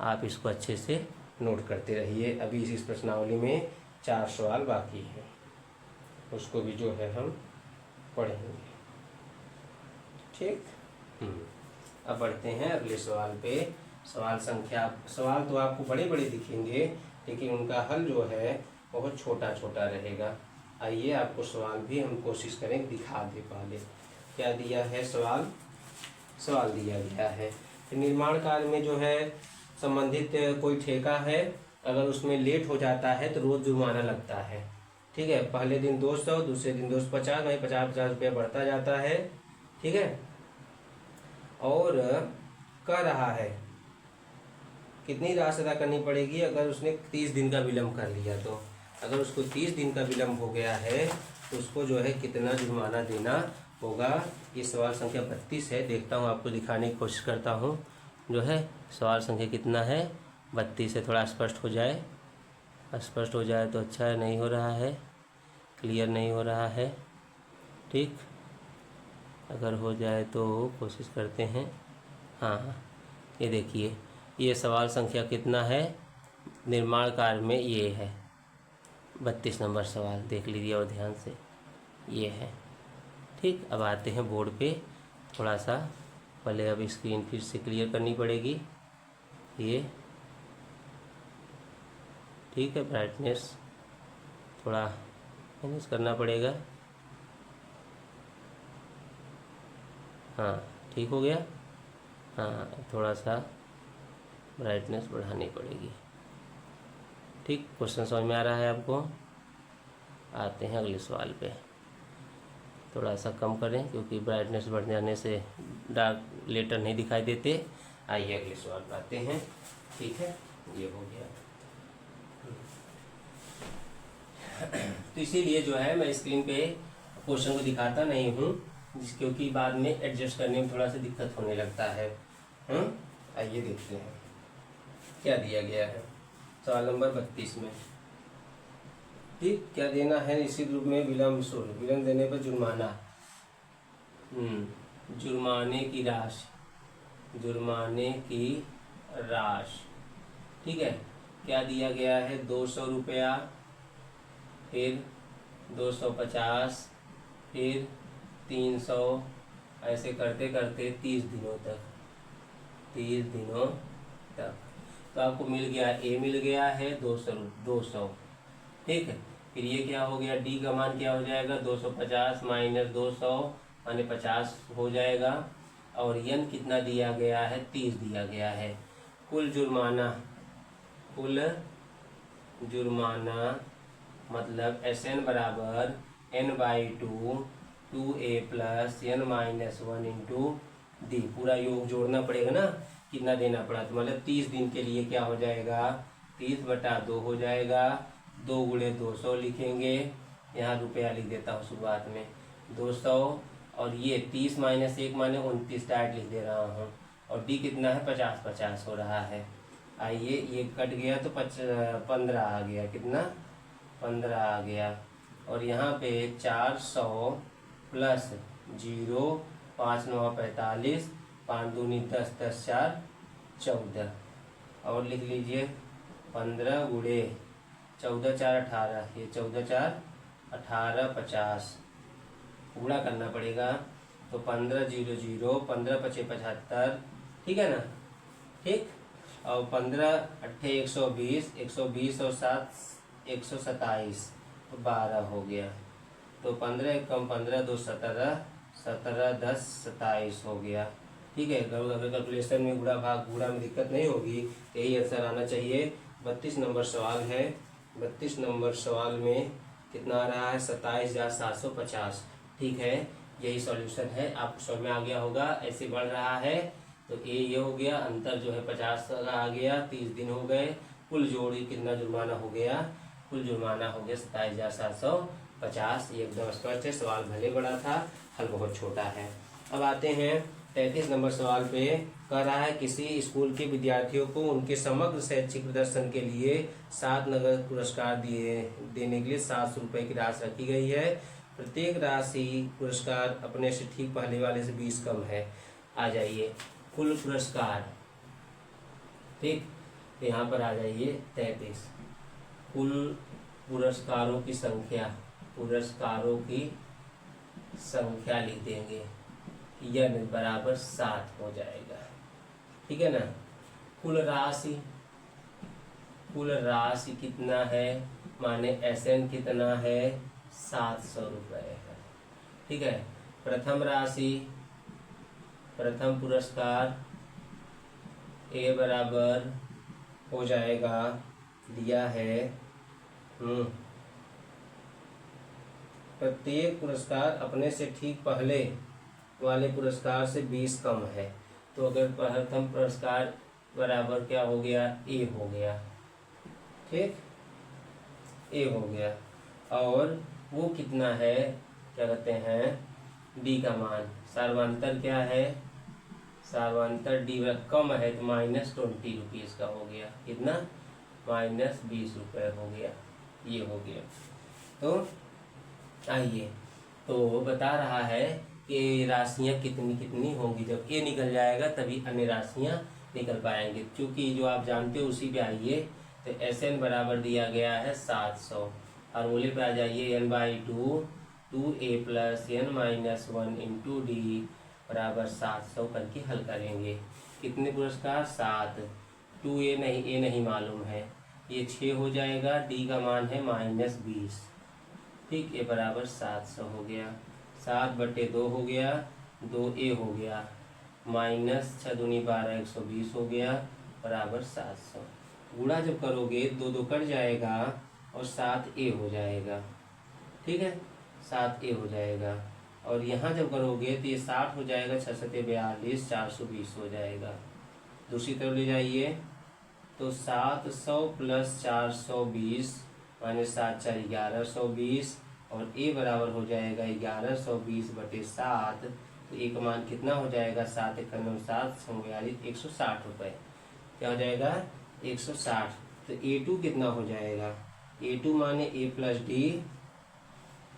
आप इसको अच्छे से नोट करते रहिए। अभी इस प्रश्नावली में 4 सवाल बाकी हैं, उसको भी जो है हम पढ़ेंगे। ठीक, अब बढ़ते हैं अगले सवाल पे। सवाल तो आपको बड़े बड़े दिखेंगे, लेकिन उनका हल जो है बहुत छोटा छोटा रहेगा। आइए आपको सवाल भी हम कोशिश करें दिखा दे। पहले क्या दिया है सवाल दिया गया है कि निर्माण कार्य में जो है संबंधित कोई ठेका है, अगर उसमें लेट हो जाता है तो रोज जुर्माना लगता है। ठीक है, पहले दिन 200, दूसरे दिन 250, वहीं 50-50 रुपया बढ़ता जाता है। ठीक है, और कह रहा है कितनी राशि अदा करनी पड़ेगी अगर उसने 30 दिन का विलम्ब कर लिया। तो अगर उसको 30 दिन का विलम्ब हो गया है तो उसको जो है कितना जुर्माना देना होगा। ये सवाल संख्या 32 है। देखता हूँ, आपको दिखाने की कोशिश करता हूँ। जो है सवाल संख्या कितना है 32 है। थोड़ा स्पष्ट हो जाए तो अच्छा है। नहीं हो रहा है, क्लियर नहीं हो रहा है। ठीक, अगर हो जाए तो कोशिश करते हैं। हाँ, ये देखिए, ये सवाल संख्या कितना है निर्माण कार्य में, ये है 32 नंबर सवाल। देख लीजिए और ध्यान से, ये है। ठीक, अब आते हैं बोर्ड पे। थोड़ा सा पहले अब स्क्रीन फिर से क्लियर करनी पड़ेगी ये। ठीक है, ब्राइटनेस थोड़ा मैनेज करना पड़ेगा। हाँ, ठीक हो गया। हाँ, थोड़ा सा ब्राइटनेस बढ़ानी पड़ेगी। ठीक, क्वेश्चन समझ में आ रहा है आपको। आते हैं अगले सवाल पे। थोड़ा सा कम करें क्योंकि ब्राइटनेस बढ़ जाने से डार्क लेटर नहीं दिखाई देते। आइए अगले सवाल पे आते हैं। ठीक है, ये हो गया। तो इसीलिए जो है मैं स्क्रीन पे क्वेश्चन को दिखाता नहीं हूँ, क्योंकि बाद में एडजस्ट करने में थोड़ा सा दिक्कत होने लगता है। आइए देखते हैं क्या दिया गया है सवाल नंबर 32 में। ठीक, क्या देना है निश्चित रूप में विलम्ब शुल्क। विलम्ब देने पर जुर्माना, जुर्माने की राशि। ठीक है, क्या दिया गया है 200 रुपया, फिर 250, फिर 300, ऐसे करते करते 30 दिनों तक। तो आपको मिल गया, ए मिल गया है 200। ठीक है, फिर ये क्या हो गया, डी का मान क्या हो जाएगा 250 माइनस 200 माने 50 हो जाएगा। और यन कितना दिया गया है 30 दिया गया है। कुल जुर्माना मतलब Sn बराबर n/2 2a plus n-1 into D. पूरा योग जोड़ना पड़ेगा ना, कितना देना पड़ा। तो मतलब 30 दिन के लिए क्या हो जाएगा 30/2 हो जाएगा। 2 गुणे 200 लिखेंगे। यहाँ रुपया लिख देता हूँ शुरुआत में 200, और ये 30 माइनस 1 माने 29 डायरेक्ट लिख दे रहा हूँ। और डी कितना है 50 हो रहा है। आइए, ये कट गया तो 15 आ गया। कितना 15 आ गया। और यहाँ पे 400 प्लस 0, 5 9 45, 5 दूनी 10 10 4 14 और लिख लीजिए 15 गुणे 14 4 18, ये 14 4 18 50 पूरा करना पड़ेगा। तो 15 0 0 15 5 75, ठीक है ना, ठीक। और 15 8 120, 120 और 7 127, तो 12 हो गया। तो 15 1 कम 15 2 17, 17 10 27 हो गया, ठीक है। अगर कैलकुलेशन में गुणा भाग गुणा में दिक्कत नहीं होगी, यही आंसर आना चाहिए। 32 नंबर सवाल है। 32 नंबर सवाल में कितना आ रहा है? 27,750, ठीक है। यही सॉल्यूशन है। आपको समझ में आ गया होगा। ऐसे बढ़ रहा है तो ये हो गया, अंतर जो है 50 का आ गया, 30 दिन हो गए, कुल जोड़ी कितना जुर्माना हो गया? कुल जुर्माना हो गया 27,750। ये एकदम स्पष्ट है। सवाल भले बड़ा था, हल बहुत छोटा है। अब आते हैं 33 नंबर सवाल पे। कह रहा है किसी स्कूल के विद्यार्थियों को उनके समग्र शैक्षिक प्रदर्शन के लिए 7 नगद पुरस्कार देने के लिए 700 रुपये की राशि रखी गई है। प्रत्येक राशि पुरस्कार अपने से ठीक पहले वाले से 20 कम है। आ जाइए कुल पुरस्कार, ठीक, तो यहाँ पर आ जाइए 33। कुल पुरस्कारों की संख्या, पुरस्कारों की संख्या लिख देंगे, यह बराबर 7 हो जाएगा, ठीक है ना। कुल राशि कितना है? माने SN कितना है? 700 रुपये है, ठीक है। प्रथम राशि, प्रथम पुरस्कार A बराबर हो जाएगा, दिया है प्रत्येक पुरस्कार अपने से ठीक पहले वाले पुरस्कार से 20 कम है। तो अगर प्रथम पुरस्कार बराबर क्या हो गया? A हो गया, ठीक, A हो गया। और वो कितना है? क्या कहते हैं? D का मान। सार्वंतर क्या है? सार्वंतर D कम है तो -20 रुपीज़ का हो गया। कितना? -20 रुपये हो गया। ये हो गया। तो आइए, तो बता रहा है कि राशियाँ कितनी कितनी होंगी। जब A निकल जाएगा तभी अन्य राशियाँ निकल पाएंगे। क्योंकि जो आप जानते हो उसी पे आइए। तो SN बराबर दिया गया है 700। फॉर्मूले पे आ जाइए, n/2 2A + n-1 × D बराबर 700 करके हल करेंगे। कितने पुरस्कार? 7। 2A नहीं, A नहीं मालूम है, ये 6 हो जाएगा। D का मान है -20, ठीक, ये बराबर 700 हो गया। 7/2 हो गया, 2A हो गया, -6 दूनी 12, 120 हो गया, बराबर 700। गुणा जब करोगे 2 2 कट जाएगा और 7A हो जाएगा, ठीक है, 7A हो जाएगा। और यहाँ जब करोगे तो ये 60 हो जाएगा, 6 7 42, 420 हो जाएगा। दूसरी तरफ ले जाइए तो 700 + 420 माइनस 7 4 1120, और A बराबर हो जाएगा 1120/7। तो A का मान कितना हो जाएगा? 7 1 9 7 42, 160 रुपये। क्या हो जाएगा? 160। तो A2 कितना हो जाएगा? A2 माने A + D,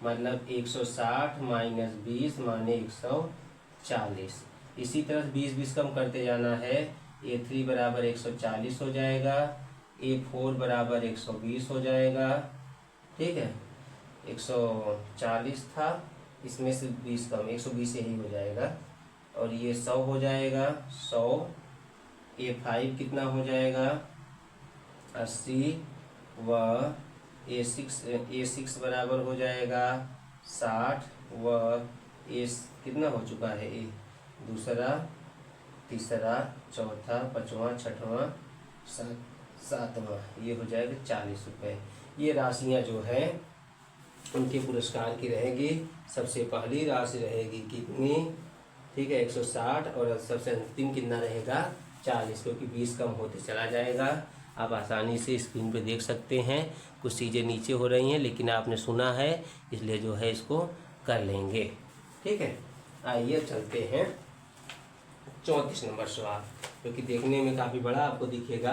मतलब 160 - 20 माने 140। इसी तरह 20 कम करते जाना है। A3 बराबर 140 हो जाएगा, A4 बराबर 120 हो जाएगा, ठीक है। 140 था, इसमें से 20 कम, 120 यही हो जाएगा। और ये 100 हो जाएगा, 100। A5 कितना हो जाएगा? 80 व A6 बराबर हो जाएगा 60 व A कितना हो चुका है? A दूसरा, तीसरा, चौथा, पाँचवा, छठवां, सातवां, ये हो जाएगा 40 रुपये। ये राशियाँ जो हैं उनके पुरस्कार की रहेगी। सबसे पहली राशि रहेगी कितनी? ठीक है, 160, और सबसे अंतिम कितना रहेगा? 40, क्योंकि 20 कम होते चला जाएगा। आप आसानी से स्क्रीन पे देख सकते हैं। कुछ चीज़ें नीचे हो रही हैं लेकिन आपने सुना है इसलिए जो है इसको कर लेंगे, ठीक है। आइए चलते हैं 34 नंबर सवाल, क्योंकि देखने में काफ़ी बड़ा आपको दिखेगा,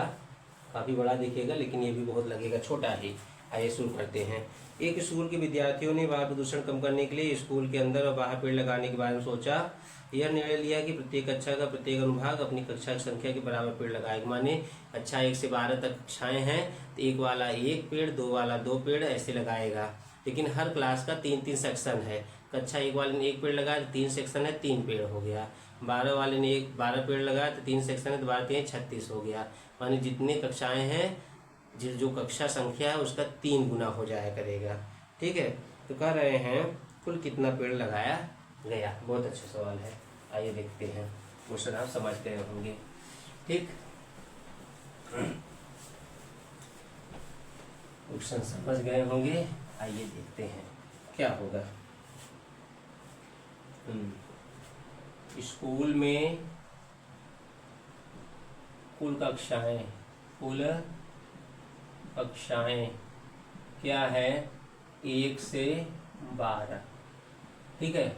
काफ़ी बड़ा दिखेगा, लेकिन ये भी बहुत लगेगा छोटा ही। आइए शुरू करते हैं। एक स्कूल के विद्यार्थियों ने वायु प्रदूषण कम करने के लिए स्कूल के अंदर और बाहर पेड़ लगाने के बारे में सोचा। यह निर्णय लिया कि प्रत्येक कक्षा का प्रत्येक अनुभाग अपनी कक्षा की संख्या के बराबर पेड़ लगाएगा। माने कक्षा 1 से 12 तक कक्षाएं हैं तो एक वाला 1 पेड़, 2 वाला 2 पेड़ ऐसे लगाएगा। लेकिन हर क्लास का 3-3 सेक्शन है। कक्षा 1 वाले ने 1 पेड़ लगाया तो 3 सेक्शन है, 3 पेड़ हो गया। 12 वाले ने 12 पेड़ लगाया तो 3 सेक्शन है तो 12 × 36 हो गया। माने जितने कक्षाएं हैं, जो कक्षा संख्या है उसका 3 गुना हो जाया करेगा। ठीक है, तो कह रहे हैं कुल कितना पेड़ लगाया गया। बहुत अच्छा सवाल है, आइए देखते हैं। क्वेश्चन आप समझ गए होंगे। ठीक, क्वेश्चन समझ गए होंगे, आइए देखते हैं क्या होगा। स्कूल में कुल कक्षाएं क्या है? 1 से 12। ठीक है,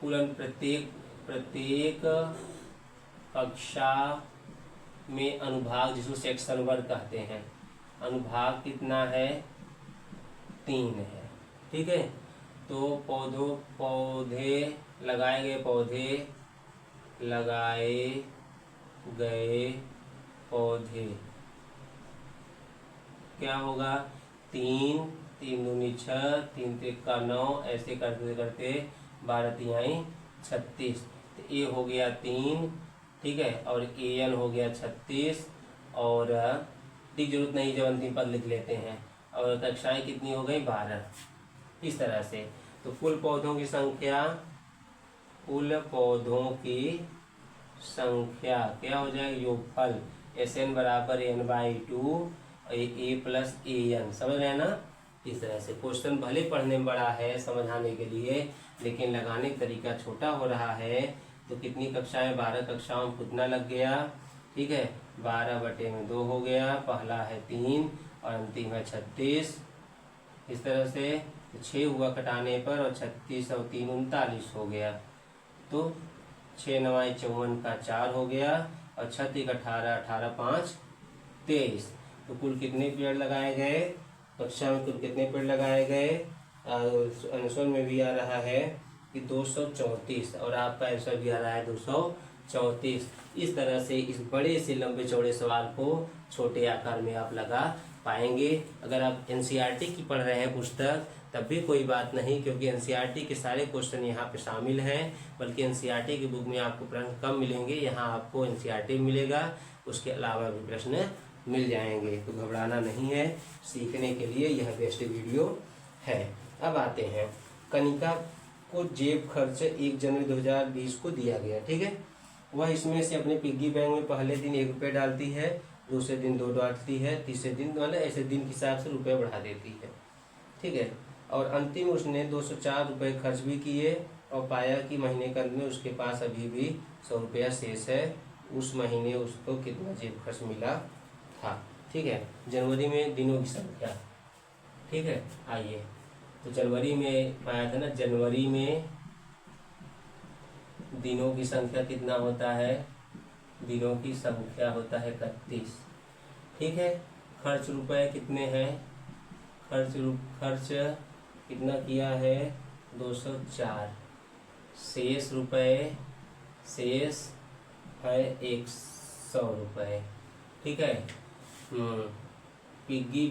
कुल प्रत्येक कक्षा में अनुभाग, जिसको सेक्शन वर्ग कहते हैं, अनुभाग कितना है? 3 है। ठीक है, तो पौधे लगाए गए पौधे क्या होगा? 3, 3 दूनी 6, 3 तिक्का 9, ऐसे करते करते 12 तिहाई 36। तो ए हो गया 3, ठीक है, और AN हो गया 36, और डी जरूरत नहीं, जब अंतिम पद लिख लेते हैं। और कक्षाएं कितनी हो गई? 12। इस तरह से तो कुल पौधों की संख्या क्या हो जाएगा? योगफल SN बराबर N/2 A + AN। समझ रहे हैं ना? इस तरह से क्वेश्चन भले पढ़ने में बड़ा है समझाने के लिए, लेकिन लगाने का तरीका छोटा हो रहा है। तो कितनी कक्षाएं? 12 कक्षाओं में कितना लग गया? ठीक है, 12/2 हो गया। पहला है 3 और अंतिम है 36। इस तरह से 6 हुआ कटाने पर, और 36 और 3 39 हो गया। तो 6 9 54 का 4 हो गया, और 36 18 18 5 23। तो कुल कितने पेड़ लगाए गए? कक्षा में कुल कितने पेड़ लगाए गए? आंसर में भी आ रहा है कि 234, और आपका आंसर भी आ रहा है 234। इस तरह से इस बड़े से लंबे चौड़े सवाल को छोटे आकार में आप लगा पाएंगे। अगर आप NCERT की पढ़ रहे हैं पुस्तक, तब भी कोई बात नहीं, क्योंकि NCERT के सारे क्वेश्चन यहाँ पे शामिल हैं। बल्कि NCERT की बुक में आपको प्रश्न कम मिलेंगे, यहाँ आपको NCERT मिलेगा, उसके अलावा भी प्रश्न मिल जाएंगे। तो घबराना नहीं है, सीखने के लिए यह बेस्ट वीडियो है। अब आते हैं, कनिका को जेब खर्च 1 जनवरी 2020 को दिया गया। ठीक है, वह इसमें से अपने पिग्गी बैंक में पहले दिन 1 रुपये डालती है, दूसरे दिन 2 डालती है, तीसरे दिन मतलब ऐसे दिन के हिसाब से रुपये बढ़ा देती है। ठीक है, और अंतिम उसने 204 रुपये खर्च भी किए, और पाया कि महीने के अंत में उसके पास अभी भी 100 रुपया शेष है। उस महीने उसको कितना जेब खर्च मिला था? ठीक है, जनवरी में दिनों की संख्या। ठीक है, आइए, तो जनवरी में पाया था ना, जनवरी में दिनों की संख्या कितना होता है? दिनों की संख्या होता है 31। ठीक है, खर्च रुपए कितने हैं? खर्च कितना किया है? 204। शेष है 100 रुपये। ठीक है, पिग्गी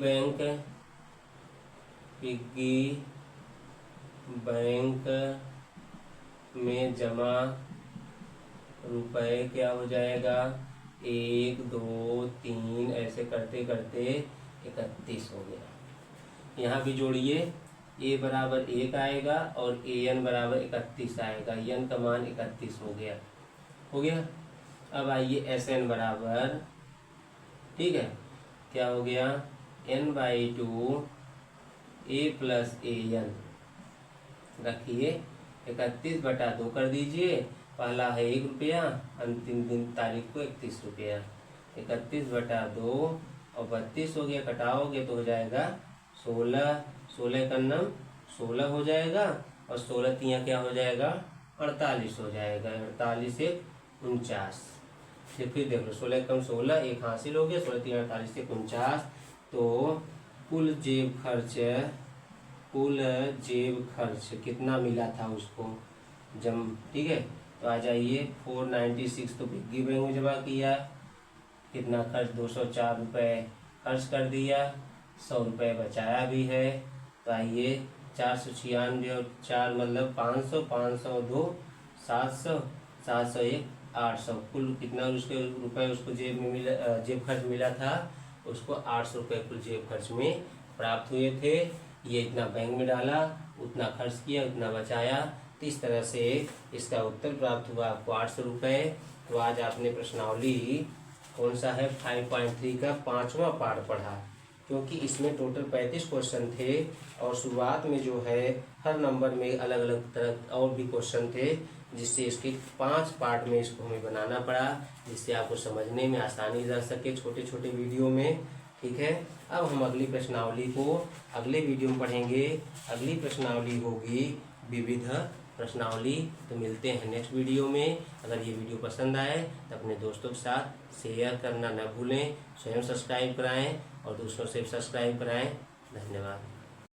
बैंक में जमा रुपए क्या हो जाएगा? 1 2 3 ऐसे करते करते 31 हो गया। यहाँ भी जोड़िए, A बराबर 1 आएगा और AN बराबर 31 आएगा। N का मान 31 हो गया। अब आइए SN बराबर, ठीक है, क्या हो गया? N/2 A + AN। रखिए, 31/2 कर दीजिए। पहला है 1 रुपया, अंतिम दिन तारीख को 31 रुपया। 31/2 और 32 हो गया, कटाओगे तो हो जाएगा 16। 16 का नम 16 हो जाएगा, और 16 तिया क्या हो जाएगा? 48 हो जाएगा। 48 1 49। फिर देख लो, 16 कम 16 एक हासिल हो गया, 16 3 48 से 49। तो कुल जेब खर्च कितना मिला था उसको? ठीक है, तो आ जाइए 496 तो पिग्गी बैंक में जमा किया, कितना खर्च 204 रुपये खर्च कर दिया, 100 रुपये बचाया भी है। तो आइए 496 और 4 मतलब 500, 502 700, 701 800, कुल कितना उसके रुपए उसको जेब में मिला, जेब खर्च मिला था उसको 800 रुपये कुल जेब खर्च में प्राप्त हुए थे। ये इतना बैंक में डाला, उतना खर्च किया, उतना बचाया। तो इस तरह से इसका उत्तर प्राप्त हुआ आपको 800 रुपये। तो आज आपने प्रश्नावली कौन सा है 5.3 का 5वां पार्ट पढ़ा, क्योंकि इसमें टोटल 35 क्वेश्चन थे और शुरुआत में जो है हर नंबर में अलग अलग तरह और भी क्वेश्चन थे, जिससे इसके 5 पार्ट में इसको हमें बनाना पड़ा, जिससे आपको समझने में आसानी रह सके छोटे छोटे वीडियो में। ठीक है, अब हम अगली प्रश्नावली को अगले वीडियो में पढ़ेंगे। अगली प्रश्नावली होगी विविध प्रश्नावली। तो मिलते हैं नेक्स्ट वीडियो में। अगर ये वीडियो पसंद आए तो अपने दोस्तों के साथ शेयर करना न भूलें, स्वयं सब्सक्राइब कराएं और दूसरों से सब्सक्राइब कराएं। धन्यवाद।